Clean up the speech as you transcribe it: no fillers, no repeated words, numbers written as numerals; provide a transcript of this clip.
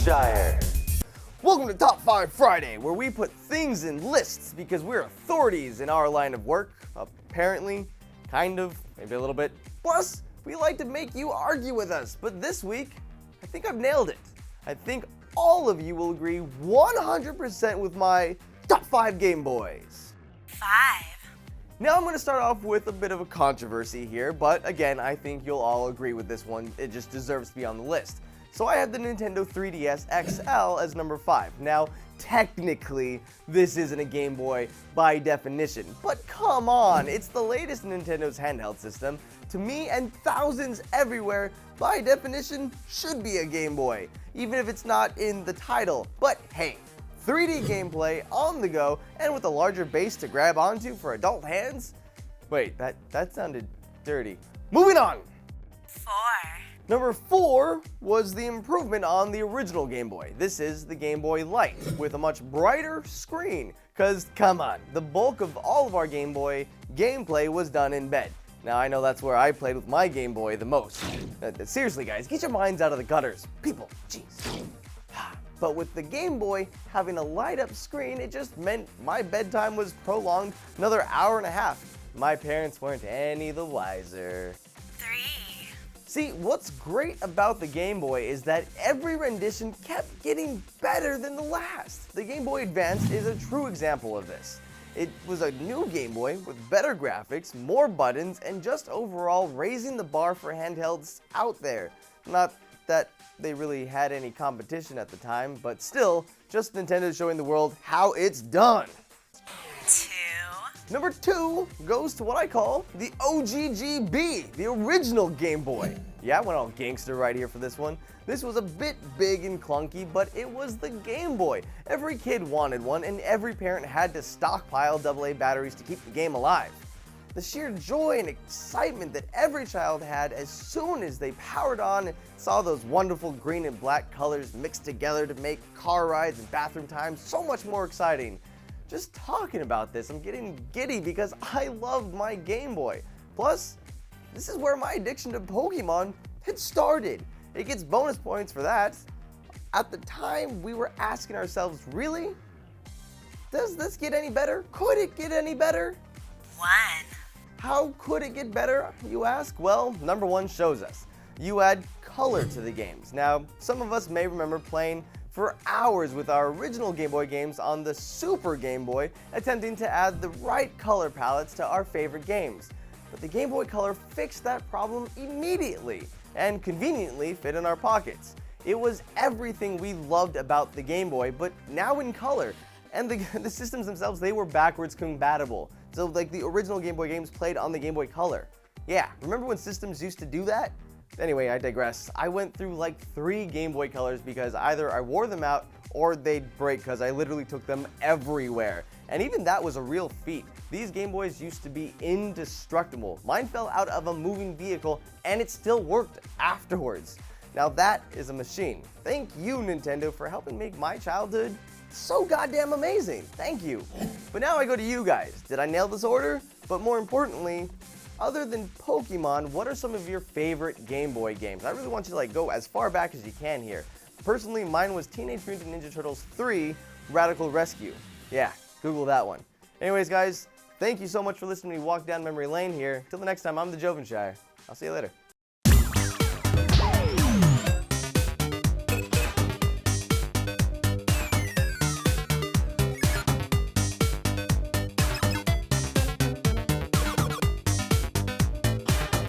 Jovenshire. Welcome to Top 5 Friday, where we put things in lists because we're authorities in our line of work. Apparently, kind of, maybe a little bit. Plus, we like to make you argue with us. But this week, I think I've nailed it. I think all of you will agree 100% with my Top 5 Game Boys. 5. Now I'm going to start off with a bit of a controversy here, but again, I think you'll all agree with this one. It just deserves to be on the list. So I had the Nintendo 3DS XL as number 5. Now, technically, this isn't a Game Boy by definition, but come on, it's the latest in Nintendo's handheld system. To me and thousands everywhere, by definition, should be a Game Boy, even if it's not in the title. But hey, 3D gameplay on the go and with a larger base to grab onto for adult hands? Wait, that sounded dirty. Moving on! 4. Number 4 was the improvement on the original Game Boy. This is the Game Boy Light with a much brighter screen. Cause come on, the bulk of all of our Game Boy gameplay was done in bed. Now I know that's where I played with my Game Boy the most. Seriously guys, get your minds out of the gutters. People, jeez. But with the Game Boy having a light up screen, it just meant my bedtime was prolonged another hour and a half. My parents weren't any the wiser. 3. See, what's great about the Game Boy is that every rendition kept getting better than the last. The Game Boy Advance is a true example of this. It was a new Game Boy with better graphics, more buttons, and just overall raising the bar for handhelds out there. Not that they really had any competition at the time, but still, just Nintendo showing the world how it's done. 2. Number 2 goes to what I call the OGGB, the original Game Boy. Yeah, I went all gangster right here for this one. This was a bit big and clunky, but it was the Game Boy. Every kid wanted one, and every parent had to stockpile AA batteries to keep the game alive. The sheer joy and excitement that every child had as soon as they powered on and saw those wonderful green and black colors mixed together to make car rides and bathroom times so much more exciting. Just talking about this, I'm getting giddy because I loved my Game Boy. Plus, this is where my addiction to Pokemon had started. It gets bonus points for that. At the time, we were asking ourselves, really? Does this get any better? Could it get any better? 1. How could it get better, you ask? Well, number 1 shows us. You add color to the games. Now, some of us may remember playing for hours with our original Game Boy games on the Super Game Boy, attempting to add the right color palettes to our favorite games. But the Game Boy Color fixed that problem immediately and conveniently fit in our pockets. It was everything we loved about the Game Boy, but now in color. And the systems themselves, they were backwards compatible. So like the original Game Boy games played on the Game Boy Color. Yeah, remember when systems used to do that? Anyway, I digress. I went through like 3 Game Boy Colors because either I wore them out or they'd break because I literally took them everywhere. And even that was a real feat. These Game Boys used to be indestructible. Mine fell out of a moving vehicle and it still worked afterwards. Now that is a machine. Thank you, Nintendo, for helping make my childhood so goddamn amazing. Thank you. But now I go to you guys. Did I nail this order? But more importantly, other than Pokemon, what are some of your favorite Game Boy games? I really want you to go as far back as you can here. Personally, mine was Teenage Mutant Ninja Turtles 3 Radical Rescue. Yeah, Google that one. Anyways, guys, thank you so much for listening to me walk down memory lane here. Till the next time, I'm the Jovenshire. I'll see you later.